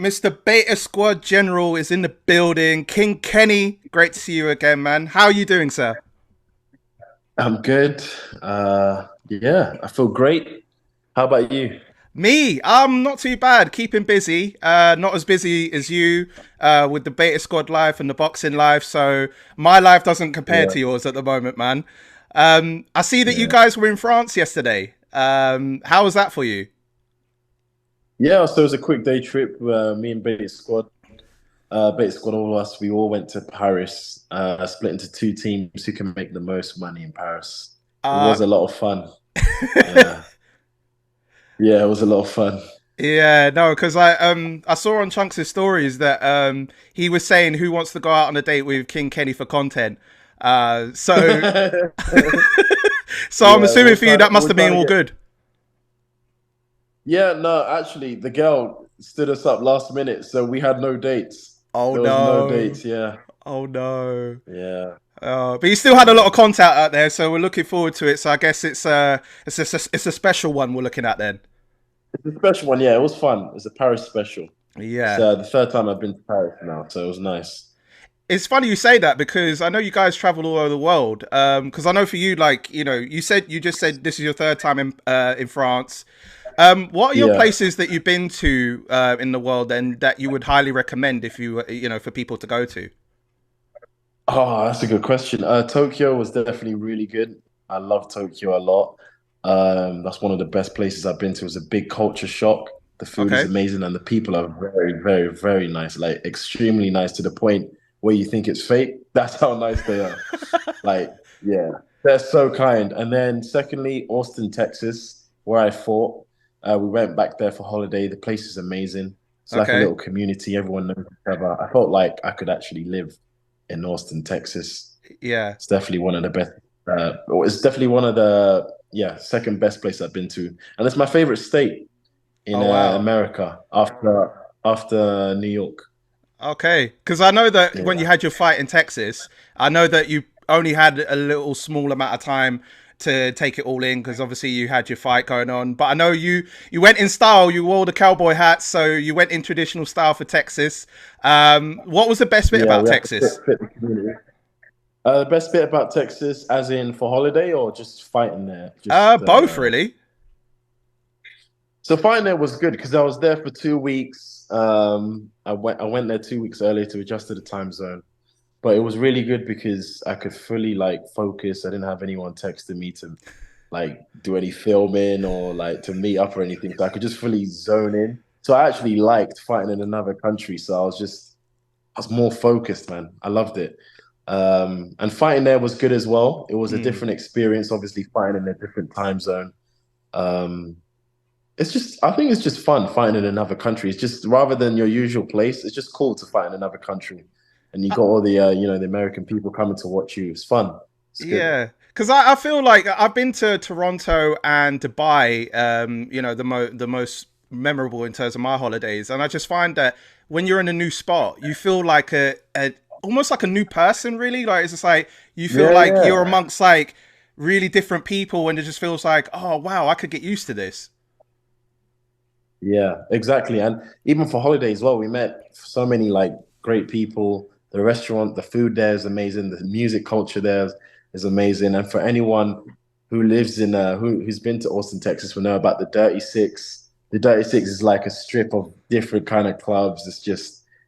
Mr. Beta Squad General is in the building. King Kenny, great to see you again, man. How are you doing, sir? I'm good. Yeah, I feel great. How about you? Me, I'm not too bad. Keeping busy. Not as busy as you with the Beta Squad life and the boxing life. So my life doesn't compare Yeah, to yours at the moment, man. I see that you yeah, guys were in France yesterday. How was that for you? yeah. So it was a quick day trip. Me and Bait Squad, all of us, we all went to Paris. Split into two teams who can make the most money in Paris. It Uh, was a lot of fun. Yeah, yeah, it was a lot of fun. Yeah, no, because I saw on Chunks' stories that he was saying who wants to go out on a date with King Kenny for content. So so I'm Yeah, assuming for you that must we're have been trying to all get. good. Yeah, no, actually, the girl stood us up last minute, so we had no dates. Oh There was no no. dates. Yeah, Oh no. yeah, But you still had a lot yeah. of content out there, so we're looking forward to it. So I guess it's a special one we're looking at then. It's a special one, yeah. It was fun. It's a Paris special. It's Yeah. the third time I've been to Paris now, so it was nice. It's funny you say that because I know you guys travel all over the world. Because I know for you, like you just said this is your third time in France. What are your Yeah. places that you've been to in the world and that you would highly recommend if for people to go to? Oh, that's a good question. Tokyo was definitely really good. I love Tokyo a lot. That's one of the best places I've been to. It was a big culture shock. The food is Okay. amazing, and the people are very, very, very nice. Like extremely nice to the point where you think it's fake. That's how nice they are. Like, yeah, they're so kind. And then secondly, Austin, Texas, where I fought. We went back there for holiday. The place is amazing. It's like a Okay. little community. Everyone knows each other. I felt like I could actually live in Austin, Texas. Yeah. It's definitely one of the best. It's definitely one of the second best place I've been to, and it's my favorite state in Oh wow. America after New York. Okay. Because I know that when you Yeah. had your fight in Texas, I know that you only had a little small amount of time to take it all in because obviously you had your fight going on. But I know you went in style. You wore the cowboy hats, so you went in traditional style for Texas. What was the best bit Yeah, about we have to Texas? fit the community. The best bit about Texas, as in for holiday or just fighting there? Both really. So fighting there was good because I was there for 2 weeks. I went there 2 weeks earlier to adjust to the time zone. But it was really good because I could fully like focus. I didn't have anyone texting me to like do any filming or like to meet up or anything. So I could just fully zone in. So I actually liked fighting in another country. So I was more focused, man. I loved it. And fighting there was good as well. It was a Mm. different experience, obviously fighting in a different time zone. Um, I think it's just fun fighting in another country. It's just rather than your usual place, it's just cool to fight in another country. And you got all the, the American people coming to watch you. It's fun. It's good. Yeah, because I feel like I've been to Toronto and Dubai. The most memorable in terms of my holidays, and I just find that when you're in a new spot, you feel like a almost like a new person. Really, like it's just like you feel Yeah, like you're yeah. amongst like really different people, and it just feels like, oh wow, I could get used to this. Yeah, exactly. And even for holidays as well, we met so many like great people. The restaurant, the food there is amazing. The music culture there is amazing. And for anyone who lives in who's been to Austin, Texas, will know about the Dirty Six. The Dirty Six is like a strip of different kind of clubs.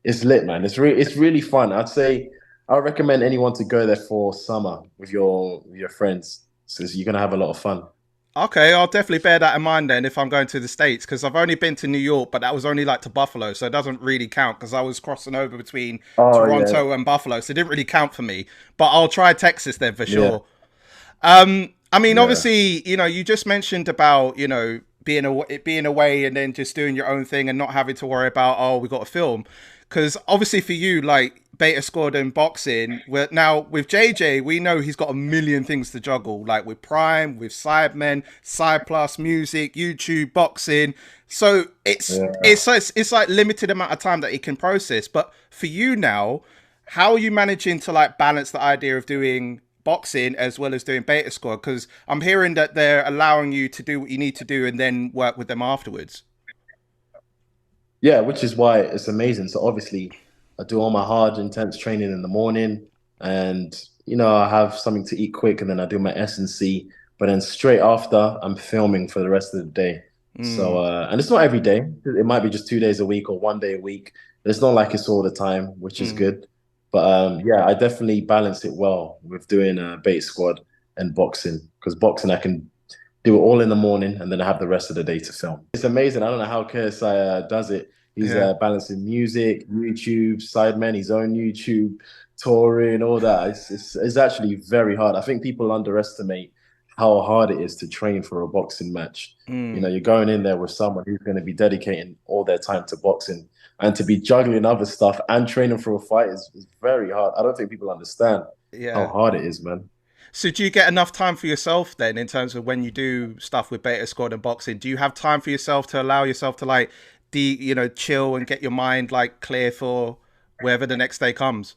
It's lit, man. It's really fun. I recommend anyone to go there for summer with your friends. So you're gonna have a lot of fun. Okay, I'll definitely bear that in mind then if I'm going to the States because I've only been to New York, but that was only like to Buffalo, so it doesn't really count because I was crossing over between Oh yeah, Toronto and Buffalo, so it didn't really count for me. But I'll try Texas then for yeah, sure. I mean, yeah. obviously, you just mentioned about being away and then just doing your own thing and not having to worry about we got a film. Because obviously for you, like Beta Squad and boxing, now with JJ, we know he's got a million things to juggle, like with Prime, with Sidemen, Side Plus, music, YouTube, boxing. So Yeah. it's like limited amount of time that he can process. But for you now, how are you managing to like balance the idea of doing boxing as well as doing Beta Squad? Because I'm hearing that they're allowing you to do what you need to do and then work with them afterwards. Yeah, which is why it's amazing. So obviously, I do all my hard, intense training in the morning, and I have something to eat quick, and then I do my S&C. But then straight after, I'm filming for the rest of the day. So, Mm, and it's not every day. It might be just 2 days a week or one day a week. It's not like it's all the time, which is mm. good. But yeah, I definitely balance it well with doing bait squad and boxing because boxing I can do it all in the morning, and then I have the rest of the day to film. It's amazing. I don't know how KSI does it. He's Yeah. balancing music, YouTube, Sidemen, his own YouTube, touring, all that. It's actually very hard. I think people underestimate how hard it is to train for a boxing match. Mm. You're going in there with someone who's going to be dedicating all their time to boxing, and to be juggling other stuff and training for a fight is very hard. I don't think people understand how Yeah. hard it is, man. So do you get enough time for yourself then in terms of when you do stuff with Beta Squad and boxing? Do you have time for yourself to allow yourself to like chill and get your mind like clear for wherever the next day comes?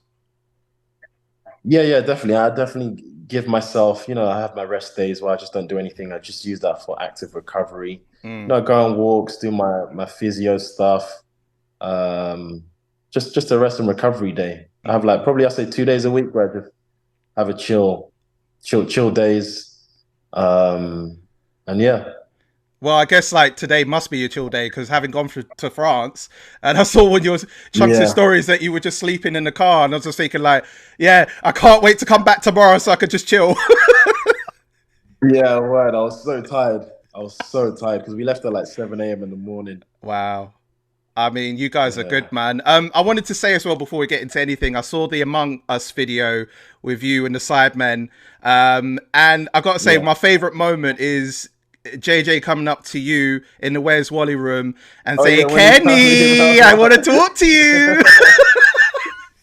Yeah, yeah, definitely. I definitely give myself, I have my rest days where I just don't do anything. I just use that for active recovery. Mm. Go on walks, do my physio stuff. Um, just a rest and recovery day. I have Mm. like probably I say 2 days a week where I just have a chill days. Um, and yeah, Well, I guess like today must be your chill day because having gone to France, and I saw one of your chunks of yeah, stories that you were just sleeping in the car, and I was just thinking like, yeah, I can't wait to come back tomorrow so I could just chill. yeah. Word. I was so tired. I was so tired because we left at like 7 a.m. in the morning. Wow. I mean, you guys are good, Yeah, man. I wanted to say as well before we get into anything, I saw the Among Us video with you and the Sidemen. And I got to say, yeah. my favorite moment is JJ coming up to you in the Where's Wally room and Oh yeah, saying, when he turned me Kenny, I want to around. talk to you.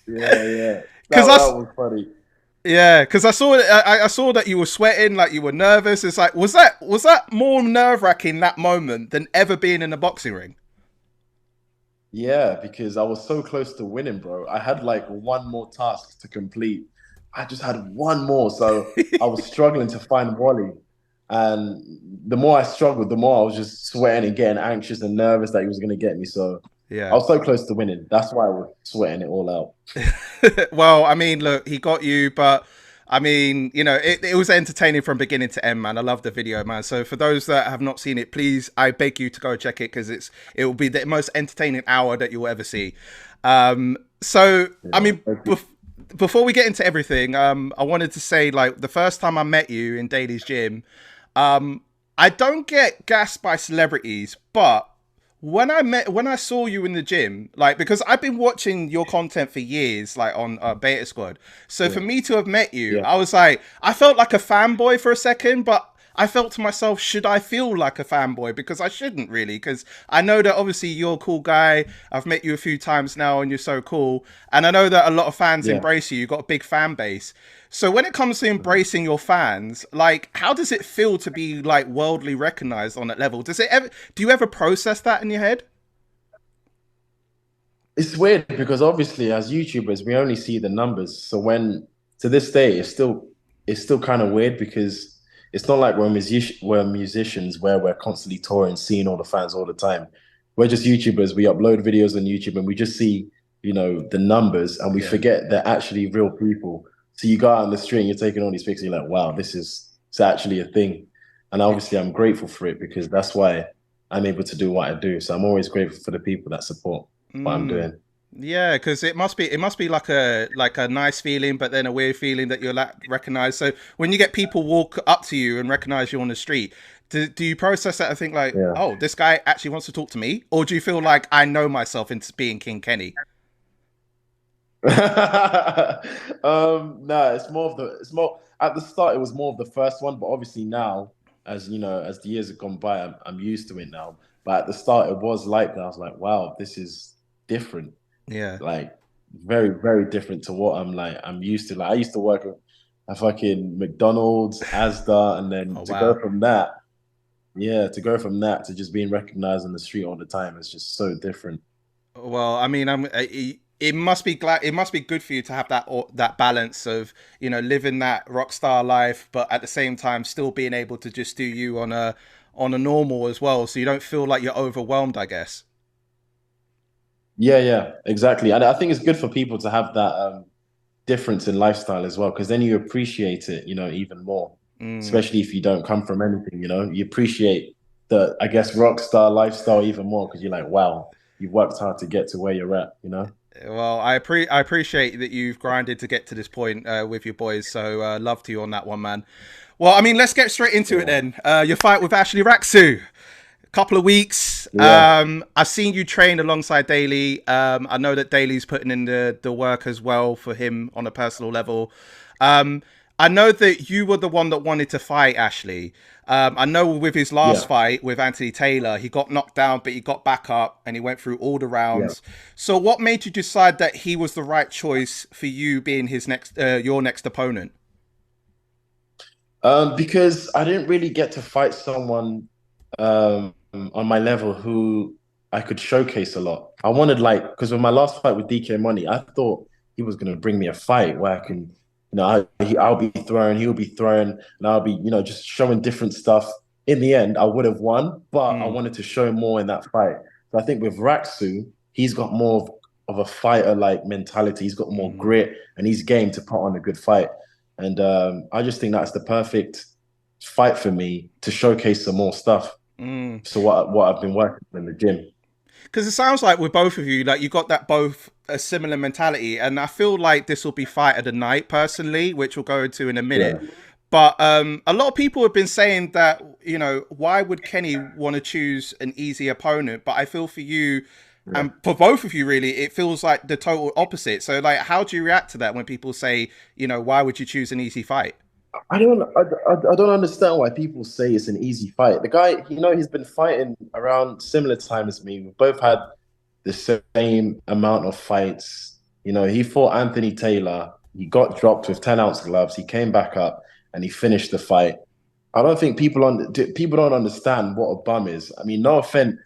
Yeah, yeah. Because That was funny. yeah, because I saw that you were sweating, like you were nervous. It's like, was that more nerve wracking that moment than ever being in a boxing ring? Yeah, because I was so close to winning, bro. I had like one more task to complete. I just had one more. So I was struggling to find Wally. And the more I struggled, the more I was just sweating and getting anxious and nervous that he was going to get me. So I Yeah. was so close to winning. That's why I was sweating it all out. Well, I mean, look, he got you, but I mean, it was entertaining from beginning to end, man. I love the video, man. So for those that have not seen it, please, I beg you to go check it because it will be the most entertaining hour that you'll ever see. So I Yeah. mean, before we get into everything, I wanted to say like the first time I met you in Daly's gym, I don't get gassed by celebrities, but when I saw you in the gym, like because I've been watching your content for years, like on Beta Squad. So for Yeah. me to have met you, Yeah. I was like, I felt like a fanboy for a second, but I felt to myself, should I feel like a fanboy? Because I shouldn't really, because I know that obviously you're a cool guy. I've met you a few times now, and you're so cool. And I know that a lot of fans Yeah. embrace you. You've got a big fan base. So when it comes to embracing your fans, like how does it feel to be like worldly recognized on that level? Do you ever process that in your head? It's weird because obviously as YouTubers we only see the numbers. So when to this day it's still kind of weird because it's not like we're musicians where we're constantly touring, seeing all the fans all the time. We're just YouTubers. We upload videos on YouTube and we just see, the numbers and we Yeah. forget they're actually real people. So you go out on the street and you're taking all these pictures, you're like, wow, it's actually a thing. And obviously I'm grateful for it because that's why I'm able to do what I do. So I'm always grateful for the people that support what I'm Mm. doing. Yeah, because it must be like a nice feeling, but then a weird feeling that you're like recognized. So when you get people walk up to you and recognize you on the street, do you process that and think like, Yeah. oh, this guy actually wants to talk to me, or do you feel like I know myself into being King Kenny? No, it's more at the start it was more of the first one, but obviously now, as you know, as the years have gone by, I'm used to it now. But at the start it was like that. I was like, wow, this is different. Yeah. Like very, very different to what I'm used to. Like I used to work at fucking McDonald's, Asda, and then Oh to go wow. from that, yeah, to go from that to just being recognized on the street all the time is just so different. Well, I mean, it must be glad. It must be good for you to have that balance of living that rock star life, but at the same time still being able to just do you on a normal as well, so you don't feel like you're overwhelmed. I guess. Yeah, exactly. And I think it's good for people to have that difference in lifestyle as well, because then you appreciate it, even more. Mm. Especially if you don't come from anything, you appreciate the, I guess, rock star lifestyle even more because you're like, wow, you've worked hard to get to where you're at. Well, I appreciate that you've grinded to get to this point with your boys. So love to you on that one, man. Well, I mean, let's get straight into it Yeah. then. Your fight with Ashley Rak-Su. Couple of weeks. Yeah. I've seen you train alongside Daly. I know that Daly's putting in the work as well for him on a personal level. Um, I know that you were the one that wanted to fight Ashley. I know with his last Yeah. fight with Anthony Taylor, he got knocked down, but he got back up and he went through all the Yeah. rounds. So, what made you decide that he was the right choice for you being his your next opponent? Because I didn't really get to fight someone on my level who I could showcase a lot. I wanted like because with my last fight with DK Money, I thought he was gonna bring me a fight where I can, I'll be throwing, he'll be throwing, and I'll be, just showing different stuff. In the end, I would have won, but I Mm, wanted to show more in that fight. So I think with Raksu, he's got more of a fighter like mentality. He's got more mm, grit, and he's game to put on a good fight. And I just think that's the perfect fight for me to showcase some more stuff. mm. So what I've been working on in the gym. Because it sounds like with both of you, like you got that both a similar mentality, and I feel like this will be fight of the night personally, which we'll go into in a minute. Yeah, But a lot of people have been saying that why would Kenny want to choose an easy opponent? But I feel for you yeah. and for both of you, really, it feels like the total opposite. So like, how do you react to that when people say, why would you choose an easy fight? I don't understand why people say it's an easy fight. The guy, he's been fighting around similar time as me. We've both had the same amount of fights. He fought Anthony Taylor. He got dropped with 10-ounce gloves. He came back up and he finished the fight. I don't think people don't understand what a bum is. I mean, no offense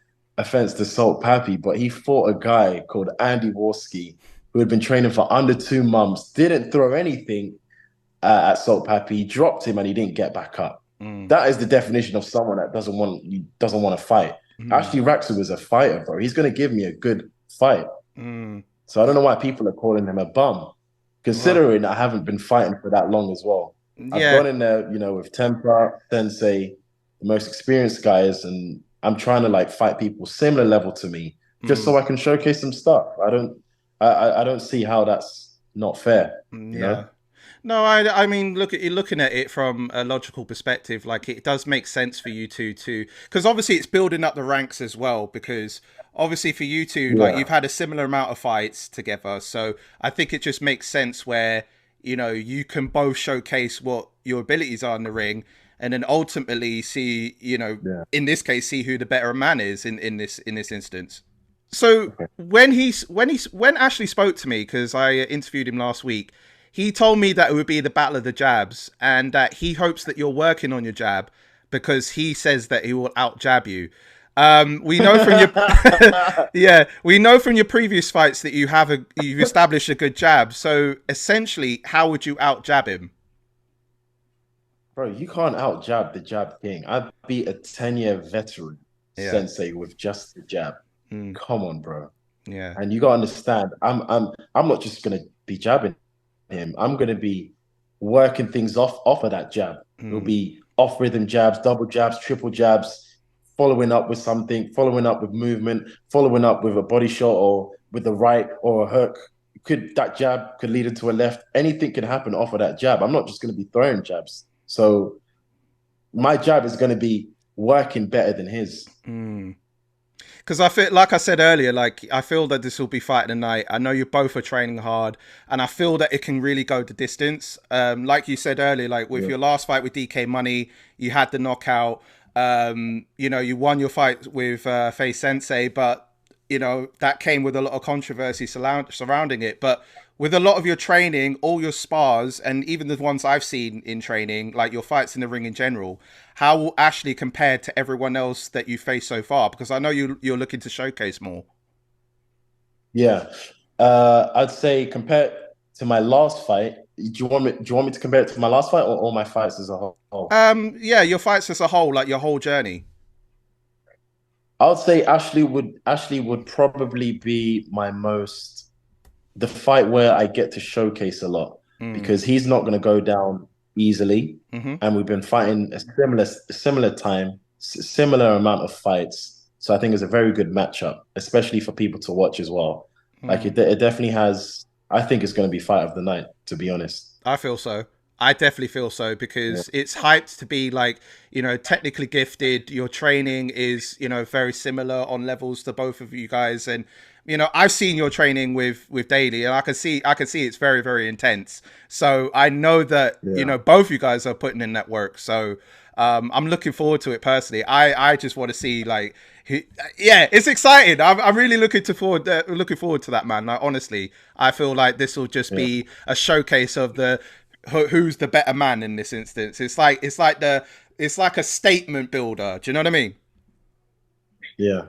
to Salt Papi, but he fought a guy called Andy Warski who had been training for under 2 months, didn't throw anything at Salt Papi. He dropped him and he didn't get back up. Mm, That is the definition of someone that doesn't want to fight. mm, Ashley Rak-Su was a fighter, bro. He's going to give me a good fight. mm. So I don't know why people are calling him a bum, Well, considering I haven't been fighting for that long as well. I've yeah. gone in there, with Temper, Sensei, the most experienced guys, and I'm trying to like fight people similar level to me, just Mm, so I can showcase some stuff. I don't see how that's not fair, you yeah. know? No, I mean, look at you looking at it from a logical perspective. Like it does make sense for you to, because obviously it's building up the ranks as well. Because obviously for you two, like you've Yeah, had a similar amount of fights together, so I think it just makes sense where you can both showcase what your abilities are in the ring, and then ultimately see, yeah. in this case, see who the better man is in this instance. So Okay. when Ashley spoke to me, because I interviewed him last week, he told me that it would be the battle of the jabs, and that he hopes that you're working on your jab because he says that he will out jab you. We know from your yeah, we know from your previous fights that you've established a good jab. So essentially, how would you out jab him? Bro, you can't out jab the jab king. I beat a 10-year veteran Yeah, sensei with just the jab. mm, Come on, bro. yeah, And you gotta understand, I'm not just gonna be jabbing him. I'm gonna be working things off of that jab. It'll mm, be off rhythm jabs, double jabs, triple jabs, following up with something, following up with movement, following up with a body shot or with the right or a hook. That jab could lead into a left? Anything can happen off of that jab. I'm not just gonna be throwing jabs. So my jab is gonna be working better than his. mm. Because I feel, like I said earlier, like I feel that this will be fight tonight. I know you both are training hard, and I feel that it can really go the distance. Like you said earlier, like with Yeah. your last fight with DK Money, you had the knockout. You won your fight with Face Sensei, but that came with a lot of controversy surrounding it. But with a lot of your training, all your spars, and even the ones I've seen in training, like your fights in the ring in general, how will Ashley compare to everyone else that you faced so far? Because I know you're looking to showcase more. Yeah. I'd say compared to my last fight, do you want me to compare it to my last fight or all my fights as a whole? Yeah, your fights as a whole, like your whole journey. I would say Ashley would probably be my most the fight where I get to showcase a lot Mm. because he's not going to go down easily, Hmm. and we've been fighting a similar time, similar amount of fights. So I think it's a very good matchup, especially for people to watch as well. Like Mm. it definitely has. I think it's going to be fight of the night, to be honest. I feel so. I definitely feel so Yeah, because it's hyped to be like, technically gifted. Your training is, very similar on levels to both of you guys. And, I've seen your training with Daly and I can see it's very, very intense. So I know that, yeah, both you guys are putting in that work. So I'm looking forward to it personally. I just want to see like, yeah, it's exciting. I'm really looking forward to that, man. Like honestly, I feel like this will just yeah, be a showcase of who's the better man in this instance. It's like a statement builder. Do you know what I mean? yeah.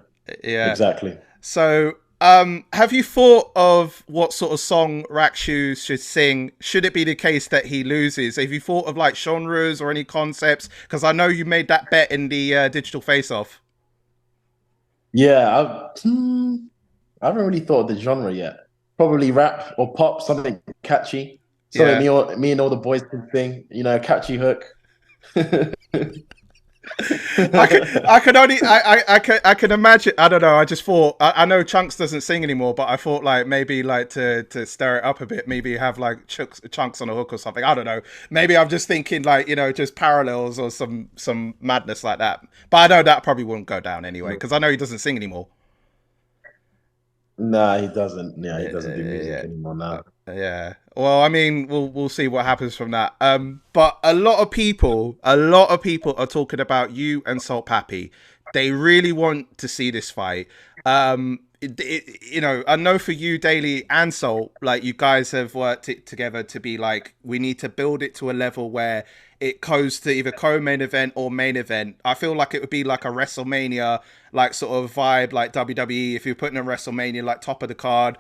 Yeah. Exactly. So, have you thought of what sort of song Rak-Su should sing? Should it be the case that he loses? Have you thought of like genres or any concepts? Because I know you made that bet in the digital face-off. Yeah, I haven't really thought of the genre yet. Probably rap or pop, something catchy, something Yeah. me and all the boys can sing. You know, a catchy hook. I can imagine. I don't know. I just thought. I know Chunks doesn't sing anymore, but I thought like maybe like to stir it up a bit, maybe have like chunks on a hook or something. I don't know. Maybe I'm just thinking like just parallels or some madness like that. But I know that probably wouldn't go down anyway because I know he doesn't sing anymore. Nah, he doesn't. Yeah, he doesn't do music Yeah. anymore now. Yeah. Well, I mean, we'll see what happens from that. But a lot of people are talking about you and Salt Papi. They really want to see this fight. I know for you, Daly and Salt, like you guys have worked it together to be like, we need to build it to a level where it goes to either co-main event or main event. I feel like it would be like a WrestleMania, like sort of vibe, like WWE. If you're putting a WrestleMania like top of the card,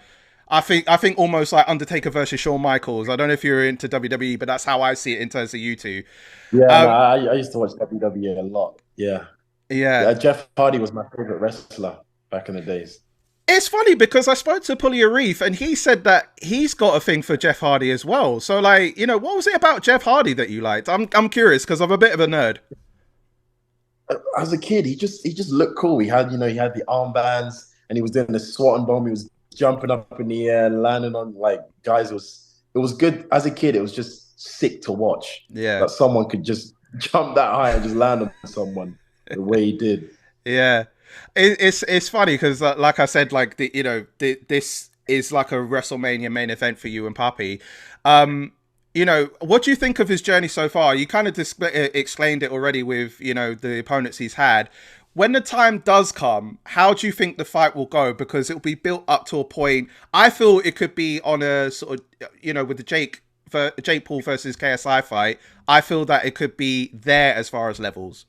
I think almost like Undertaker versus Shawn Michaels. I don't know if you're into WWE, but that's how I see it in terms of you two. Yeah, no, Um, I used to watch WWE a lot. Yeah, yeah, Jeff Hardy was my favorite wrestler back in the days. it's funny because I spoke to Pulia Reef and he said that he's got a thing for Jeff Hardy as well. So like, what was it about Jeff Hardy that you liked? I'm curious because I'm a bit of a nerd. As a kid, he just looked cool. He had the armbands and he was doing the swan bomb. He was jumping up in the air, landing on like guys. It was good as a kid. It was just sick to watch Yeah, that someone could just jump that high and just land on someone the way he did. yeah. It's funny because like I said, like this is like a WrestleMania main event for you and Papi. What do you think of his journey so far? You kind of explained it already with the opponents he's had. When the time does come, how do you think the fight will go? Because it will be built up to a point. I feel it could be on a sort of with the Jake Paul versus KSI fight. I feel that it could be there as far as levels.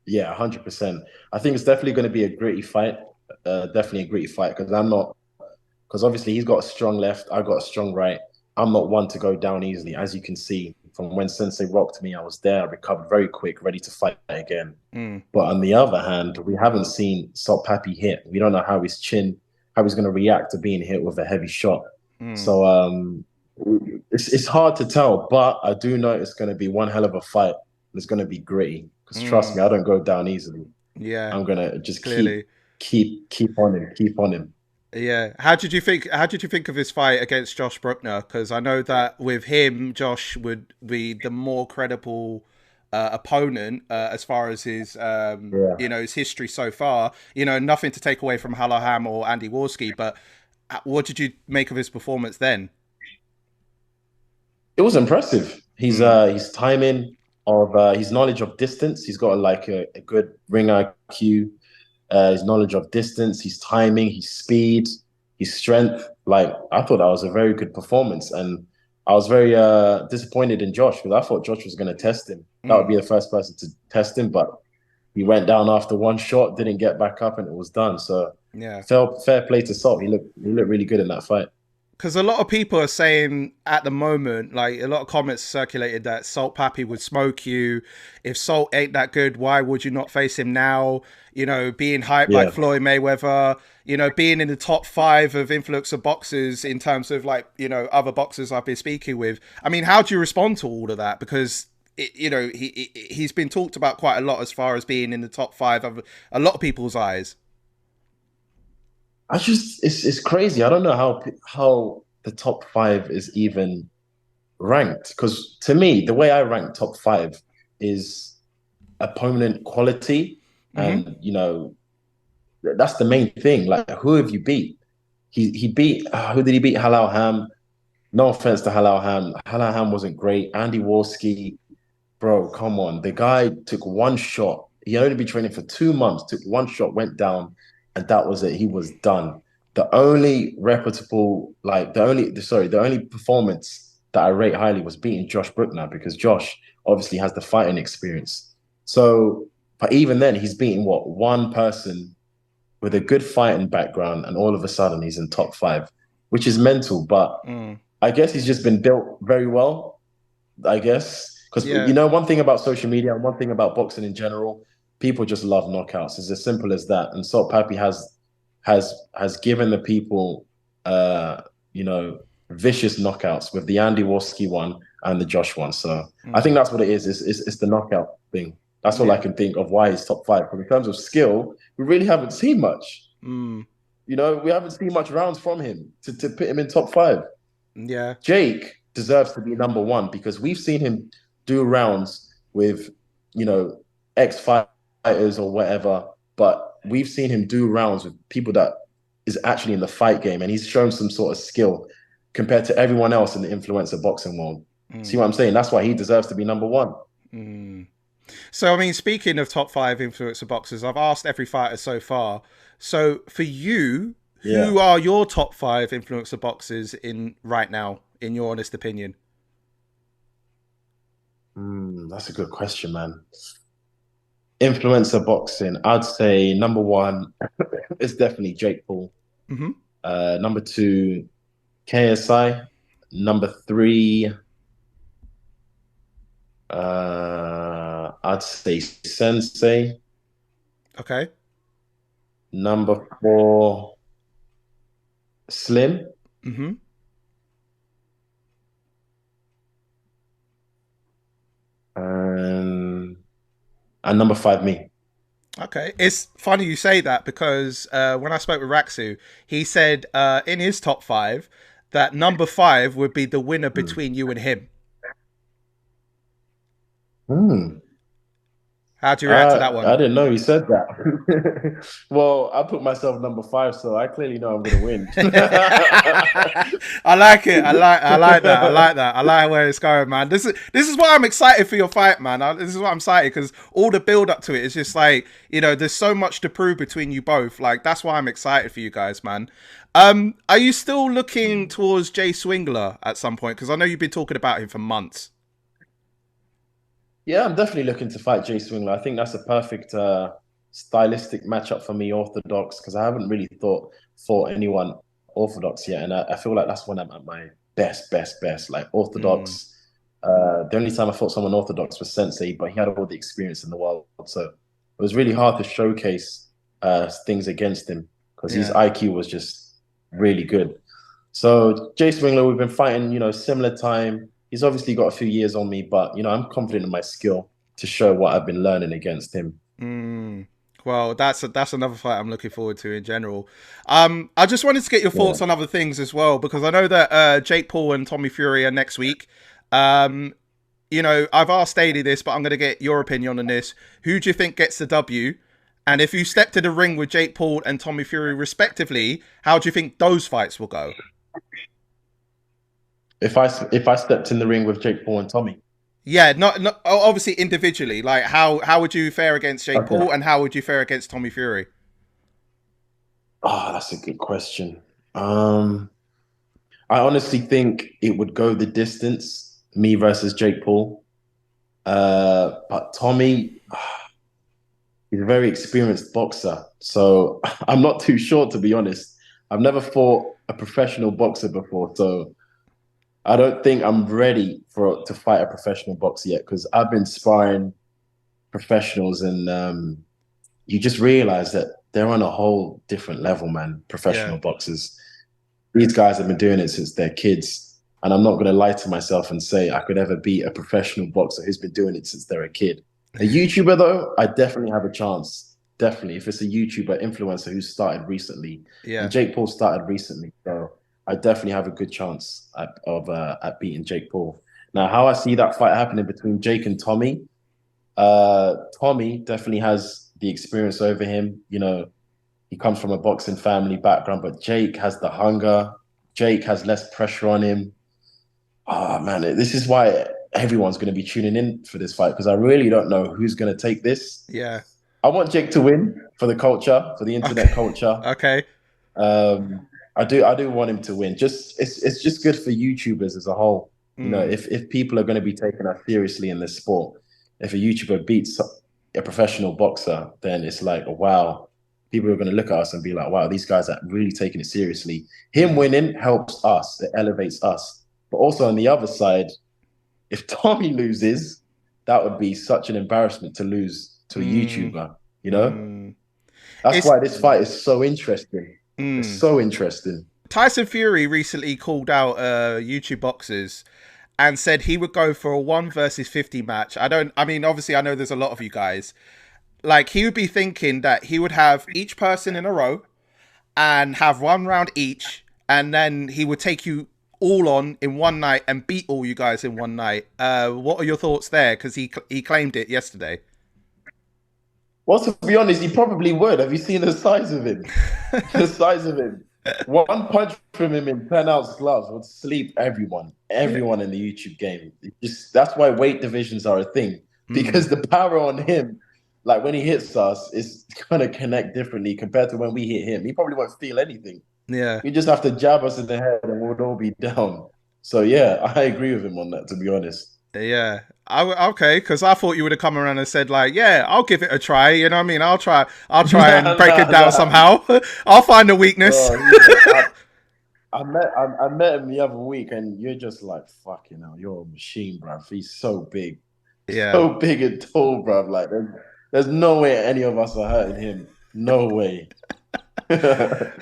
Yeah, 100%. I think it's definitely going to be a gritty fight. Definitely a gritty fight because obviously he's got a strong left, I got a strong right. I'm not one to go down easily, as you can see from when Sensei rocked me. I was there, I recovered very quick, ready to fight again. Mm, But on the other hand, we haven't seen Salt Papi hit. We don't know how he's going to react to being hit with a heavy shot. mm, So it's hard to tell, but I do know it's going to be one hell of a fight. It's going to be gritty because trust mm. me, I don't go down easily. Yeah, I'm gonna just keep clearly. keep on him, keep on him. Yeah. How did you think of his fight against Josh Bruckner? Because I know that with him, Josh would be the more credible opponent as far as his Yeah, his history so far. Nothing to take away from Halloham or Andy Warski, but what did you make of his performance then? it was impressive. Mm, His timing of his knowledge of distance. He's got like a good ring IQ. His knowledge of distance, his timing, his speed, his strength. Like I thought that was a very good performance, and I was very disappointed in Josh because I thought Josh was going to test him. That would mm, be the first person to test him, but he went down after one shot, didn't get back up, and it was done. So yeah. fair play to Salt. He looked really good in that fight. because a lot of people are saying at the moment, like a lot of comments circulated that Salt Papi would smoke you. If Salt ain't that good, why would you not face him now? You know, being hyped like Yeah. Floyd Mayweather, you know, being in the top five of influencer boxers in terms of like, you know, other boxers I've been speaking with. I mean, how do you respond to all of that? Because you know, he's been talked about quite a lot as far as being in the top five of a lot of people's eyes. I just it's crazy. I don't know how the top five is even ranked because to me, the way I rank top five is opponent quality, Mm-hmm. and that's the main thing. Like, who have you beat? He beat who did he beat? Halal Ham. No offense to Halal Ham. Halal Ham wasn't great. Andy Warski, bro, come on. The guy took one shot. He only been training for 2 months. Took one shot, went down, and that was it. He was done. The only reputable, like the only performance that I rate highly was beating Josh Brookner because Josh obviously has the fighting experience. So, but even then, he's beating what, one person with a good fighting background, and all of a sudden he's in top five, which is mental. But Mm. I guess he's just been built very well. I guess because Yeah. one thing about social media and one thing about boxing in general, people just love knockouts. It's as simple as that. And Salt Papi has given the people, uh, you know, vicious knockouts with the Andy Warski one and the Josh one. So I think Mm. that's what it is. It's the knockout thing. That's all I Yeah. can think of why he's top five. But in terms of skill, we really haven't seen much. Mm. We haven't seen much rounds from him to put him in top five. Yeah. Jake deserves to be number one because we've seen him do rounds with, you know, ex fighters or whatever, but we've seen him do rounds with people that is actually in the fight game, and he's shown some sort of skill compared to everyone else in the influencer boxing world. See Mm. what I'm saying? That's why he deserves to be number one. Mm. So, I mean, speaking of top five influencer boxers, I've asked every fighter so far. So, for you, Yeah. who are your top five influencer boxers in right now, in your honest opinion? That's a good question, man. Influencer boxing, I'd say number one is definitely Jake Paul. Mm-hmm. Number two, KSI. Number three, I'd say Sensei. Okay. Number four, Slim. Mm-hmm. And, and number five, me. Okay. It's funny you say that because when I spoke with Rak-Su, he said in his top five that number five would be the winner Hmm. between you and him. Hmm. How do you react to that I one? didn't know he said that. Well, I put myself number five, so I clearly know I'm gonna win. I like it. I like that. I like that. I like where it's going, man. This is why I'm excited for your fight, man. This is why I'm excited because all the build up to it is just like there's so much to prove between you both. Like that's why I'm excited for you guys, man. Are you still looking towards Jay Swingler at some point? Because I know you've been talking about him for months. Yeah, I'm definitely looking to fight Jay Swingler. I think that's a perfect stylistic matchup for me, orthodox, because I haven't really fought anyone orthodox yet, and I feel like that's when I'm at my best. Like Mm, orthodox. The only time I fought someone orthodox was Sensei, but he had all the experience in the world, so it was really hard to showcase things against him because his yeah. IQ was just really good. So Jay Swingler, we've been fighting, similar time. He's obviously got a few years on me, but I'm confident in my skill to show what I've been learning against him. Mm. Well, that's another fight I'm looking forward to in general. I just wanted to get your Yeah. thoughts on other things as well because I know that Jake Paul and Tommy Fury are next week. Um, I've asked Daly this, but I'm going to get your opinion on this. Who do you think gets the W? And if you step to the ring with Jake Paul and Tommy Fury respectively, how do you think those fights will go? If I stepped in the ring with Jake Paul and Tommy. Yeah, not obviously individually. Like how would you fare against Jake Okay. Paul and how would you fare against Tommy Fury? Oh, that's a good question. Um, I honestly think it would go the distance, me versus Jake Paul. But Tommy, he's a very experienced boxer, so I'm not too sure to be honest. I've never fought a professional boxer before, so I don't think I'm ready for to fight a professional boxer yet because I've been sparring professionals and you just realize that they're on a whole different level, man. Yeah. Professional boxers. These guys have been doing it since they're kids. And I'm not going to lie to myself and say I could ever beat a professional boxer who's been doing it since they're a kid. A YouTuber, though, I definitely have a chance. Definitely. If it's a YouTuber, influencer who started recently, and Yeah. Jake Paul started recently, so I definitely have a good chance at beating Jake Paul. Now, how I see that fight happening between Jake and Tommy, Tommy definitely has the experience over him. You know, he comes from a boxing family background, but Jake has the hunger. Jake has less pressure on him. Oh man, this is why everyone's going to be tuning in for this fight because I really don't know who's going to take this. Yeah. I want Jake to win for the culture, for the internet Okay. culture. Okay. I do want him to win. Just it's just good for YouTubers as a whole. You know, Mm. if people are going to be taking us seriously in this sport, if a YouTuber beats a professional boxer, then it's like, wow, people are going to look at us and be like, wow, these guys are really taking it seriously. Him Mm. winning helps us, it elevates us. But also on the other side, if Tommy loses, that would be such an embarrassment to lose to a Mm. YouTuber, you know? Mm. That's It's why this fight is so interesting. It's mm. so interesting. Tyson Fury recently called out YouTube boxers and said he would go for a 1 versus 50 match. I mean, obviously, I know there's a lot of you guys. Like, he would be thinking that he would have each person in a row and have 1 round each, and then he would take you all on in one night and beat all you guys in one night. What are your thoughts there? Because he claimed it yesterday. Well, to be honest, he probably would. Have you seen the size of him? The size of him. One punch from him in 10-ounce gloves would sleep Yeah. everyone in the YouTube game. That's why weight divisions are a thing Mm. because the power on him, like when he hits us, is gonna connect differently compared to when we hit him. He probably won't feel anything. Yeah. We just have to jab us in the head and we'll all be down. So yeah, I agree with him on that. To be honest. Yeah. Okay, because I thought you would have come around and said like, yeah, I'll give it a try. You know what I mean? I'll try and Nah, break it nah, down nah. somehow. I'll find a weakness. Bro, I met him the other week, and you're just like, fucking hell, you're a machine, bro. He's so big, Yeah. so big and tall, bro. Like, there's no way any of us are hurting him. No way.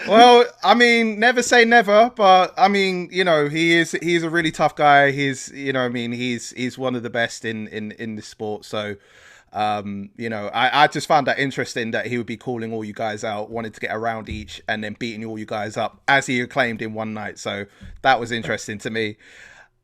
Well, I mean, never say never, but I mean, you know, he's a really tough guy. You know, what I mean, he's one of the best in the sport. So, you know, I just found that interesting that he would be calling all you guys out, wanted to get around each, and then beating all you guys up as he acclaimed in one night. So that was interesting to me.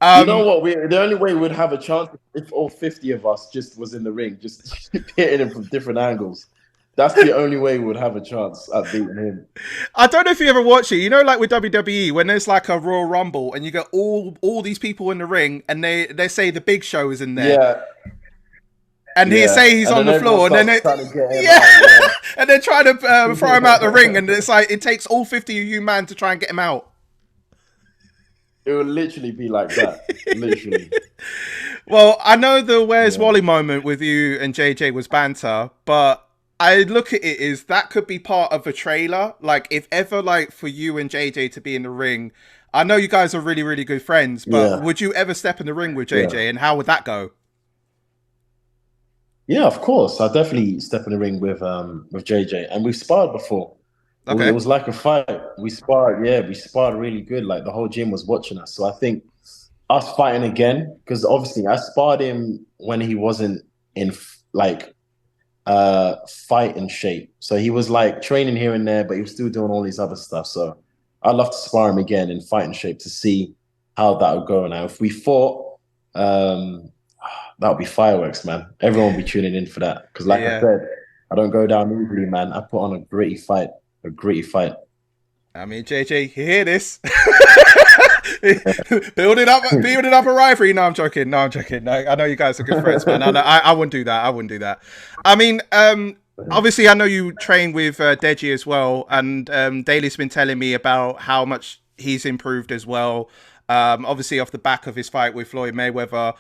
You know Um, what? The only way we'd have a chance if all 50 of us just was in the ring, just hitting him from different angles. That's the only way we would have a chance at beating him. I don't know if you ever watch it. You know, like with WWE, when there's like a Royal Rumble and you get all these people in the ring, and they say the Big Show is in there, Yeah, and he yeah. say he's And on then the everyone floor, and then starts trying to get him yeah, out. Yeah. and they're trying to throw him out the ring, and it's like it takes all 50 of you man to try and get him out. It would literally be like that. Literally. Well, I know the Where's Yeah. Wally moment with you and JJ was banter, but I look at it as that could be part of a trailer. Like, if ever, like, for you and JJ to be in the ring, I know you guys are really, really good friends, but Yeah. would you ever step in the ring with Yeah. JJ, and how would that go? Yeah, of course. I definitely step in the ring with JJ. And we've sparred before. It Okay. was like a fight. We sparred really good. Like the whole gym was watching us. So I think us fighting again, because obviously I sparred him when he wasn't in like fighting shape. So he was like training here and there, but he was still doing all these other stuff. So I'd love to spar him again in fighting shape to see how that would go. Now, if we fought, that would be fireworks, man. Everyone would be tuning in for that. Because, like I Yeah. said, I don't go down easily, man. I put on a gritty fight, a gritty fight. I mean, JJ, you hear this? Building up a rivalry. No, I'm joking. No, I'm joking. No, I know you guys are good friends, man. I wouldn't do that. I wouldn't do that. I mean, obviously, I know you train with Deji as well, and Daly's been telling me about how much he's improved as well. Obviously, off the back of his fight with Floyd Mayweather.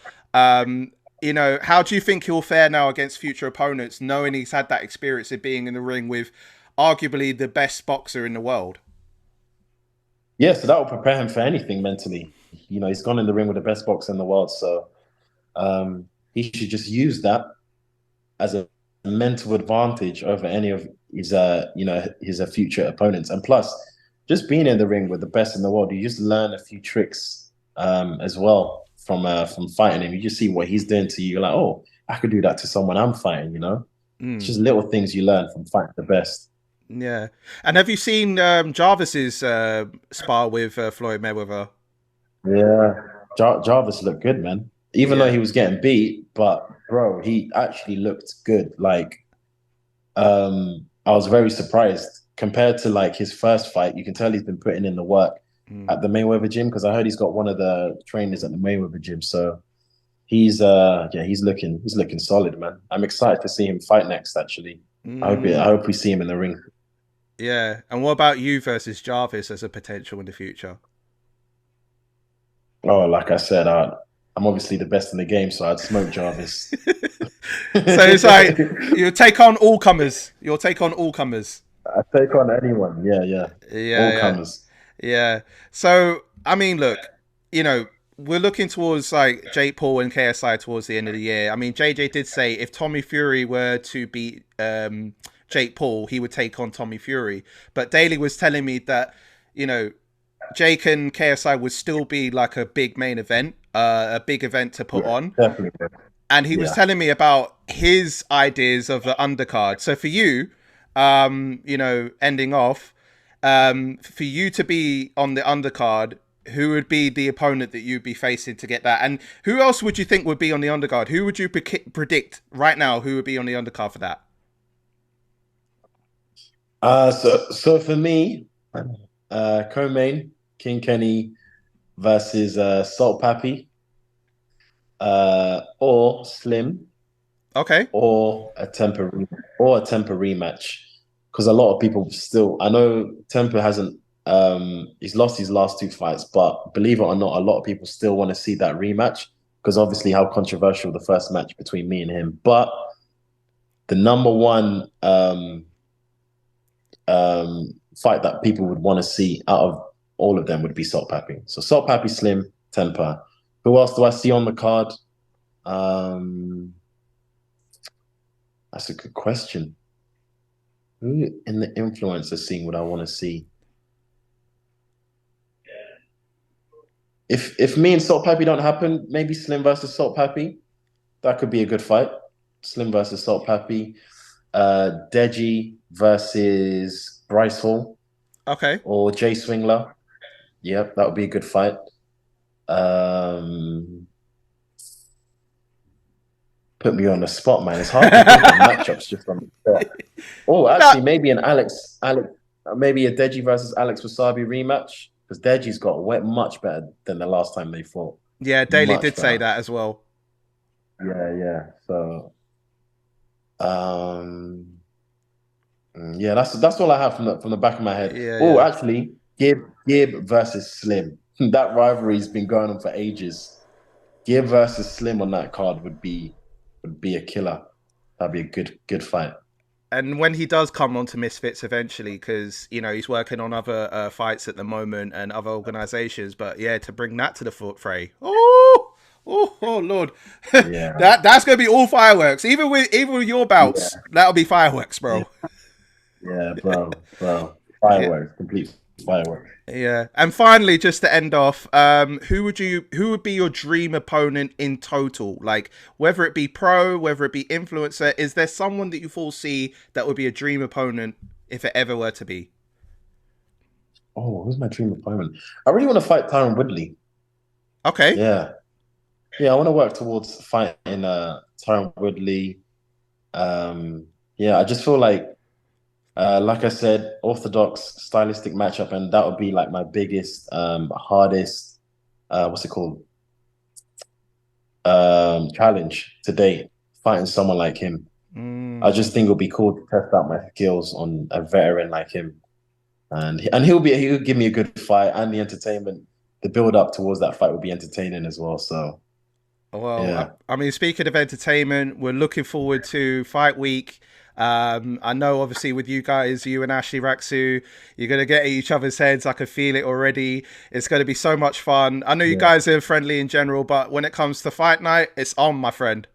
You know, how do you think he'll fare now against future opponents, knowing he's had that experience of being in the ring with arguably the best boxer in the world? Yeah, so that will prepare him for anything mentally. You know, he's gone in the ring with the best boxer in the world, so he should just use that as a mental advantage over any of his his future opponents. And plus, just being in the ring with the best in the world, you just learn a few tricks as well from fighting him. You just see what he's doing to you. You're like, oh, I could do that to someone I'm fighting. You know, it's Mm, just little things you learn from fighting the best. yeah. And have you seen Jarvis's spar with Floyd Mayweather? Yeah, Jarvis looked good, man. Even though Yeah. he was getting beat, but bro, he actually looked good. Like, I was very surprised compared to like his first fight. You can tell he's been putting in the work Mm. at the Mayweather gym because I heard he's got one of the trainers at the Mayweather gym. So he's looking solid, man. I'm excited to see him fight next. Actually, I Mm. hope we see him in the ring. Yeah. And what about you versus Jarvis as a potential in the future? Oh, like I said, I'm obviously the best in the game, so I'd smoke Jarvis. So it's like I you take on all comers. You'll take on all comers. take on anyone. Yeah, yeah. Yeah, All yeah, comers. yeah. So I mean, look, you know, we're looking towards like Jake Paul and KSI towards the end of the year. I mean, JJ did say if Tommy Fury were to beat Jake Paul, he would take on Tommy Fury. But Daly was telling me that, you know, Jake and KSI would still be like a big main event, a big event to put Yeah, on. definitely. And he was Yeah. telling me about his ideas of the undercard. So for you, you know, ending off, for you to be on the undercard, who would be the opponent that you'd be facing to get that? And who else would you think would be on the undercard? Who would you predict right now who would be on the undercard for that? So for me, co-main King Kenny versus Salt Papi, or Slim, Okay. or a temper rematch. Because a lot of people still, I know Temper hasn't, he's lost his last two fights, but believe it or not, a lot of people still want to see that rematch because obviously how controversial the first match between me and him. But the number one fight that people would want to see out of all of them would be Salt Papi. So Salt Papi, Slim, Temper. Who else do I see on the card? Um, that's a good question. Who in the influencer scene would I want to see? If me and Salt Papi don't happen, maybe Slim versus Salt Papi. That could be a good fight. Slim versus Salt Papi. Deji versus Bryce Hall Okay. or Jay Swingler. Yep, that would be a good fight. Um, Put me on the spot, man. It's hard to think of matchups just from the spot. Oh, No. actually, maybe an maybe a Deji versus Alex Wasabi rematch because Deji's got way much better than the last time they fought. Yeah, Daly Much did say better. that as well. Yeah, yeah. So, um, yeah, that's all I have from the back of my head. Yeah, Oh, yeah. actually, Gib versus Slim. That rivalry's been going on for ages. Gib versus Slim on that card would be a killer. That'd be a good fight. And when he does come onto Misfits eventually, because you know he's working on other fights at the moment and other organizations, but yeah, to bring that to the foot fray, oh Lord, Yeah, that's gonna be all fireworks. Even with your bouts, yeah, that'll be fireworks, yeah, bro. yeah, bro. Yeah, Fireworks, complete fireworks. yeah. And finally, just to end off, who would be your dream opponent in total? Like whether it be pro, whether it be influencer, is there someone that you foresee that would be a dream opponent if it ever were to be? Oh, who's my dream opponent? I really want to fight Tyron Woodley. Okay. Yeah, yeah, I want to work towards fighting Tyron Woodley. Yeah, I just feel like I said, orthodox stylistic matchup, and that would be like my biggest, hardest, what's it called, challenge to date. Fighting someone like him, I Mm. just think it'll be cool to test out my skills on a veteran like him, and he'll give me a good fight, and the entertainment, the build up towards that fight will be entertaining as well. So Well, yeah, I mean, speaking of entertainment, we're looking forward to fight week. I know, obviously, with you guys, you and Ashley Rak-Su, you're going to get at each other's heads. I can feel it already. It's going to be so much fun. I know you Yeah, guys are friendly in general, but when it comes to fight night, it's on, my friend.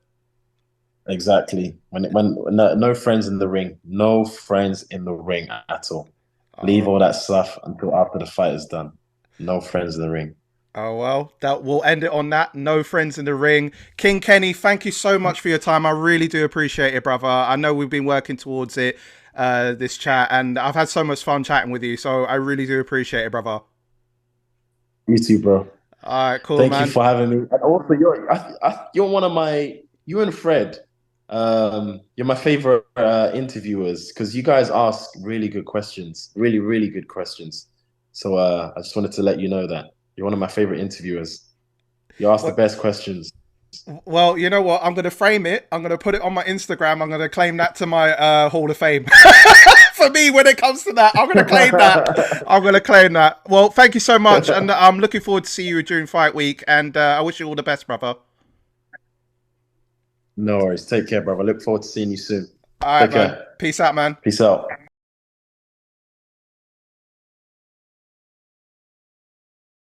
exactly. When no, no friends in the ring, no friends in the ring at all. Leave Oh, all that stuff until after the fight is done. No friends in the ring. oh well, that we'll end it on that. No friends in the ring. King Kenny, thank you so much for your time. I really do appreciate it, brother. I know we've been working towards it, this chat, and I've had so much fun chatting with you. So I really do appreciate it, brother. You too, bro. All right, cool, Thank you man. for having me. And also, you're one of my you and Fred. You're my favorite interviewers because you guys ask really good questions, really, really good questions. So I just wanted to let you know that you're one of my favorite interviewers. You ask the Well, best questions. well, you know what? I'm going to frame it. I'm going to put it on my Instagram. I'm going to claim that to my Hall of Fame. For me, when it comes to that, I'm going to claim that. I'm going to claim that. Well, thank you so much. And I'm looking forward to see you during fight week. And I wish you all the best, brother. No worries. Take care, brother. I look forward to seeing you soon. All right, Take man. care. Peace out, man. Peace out.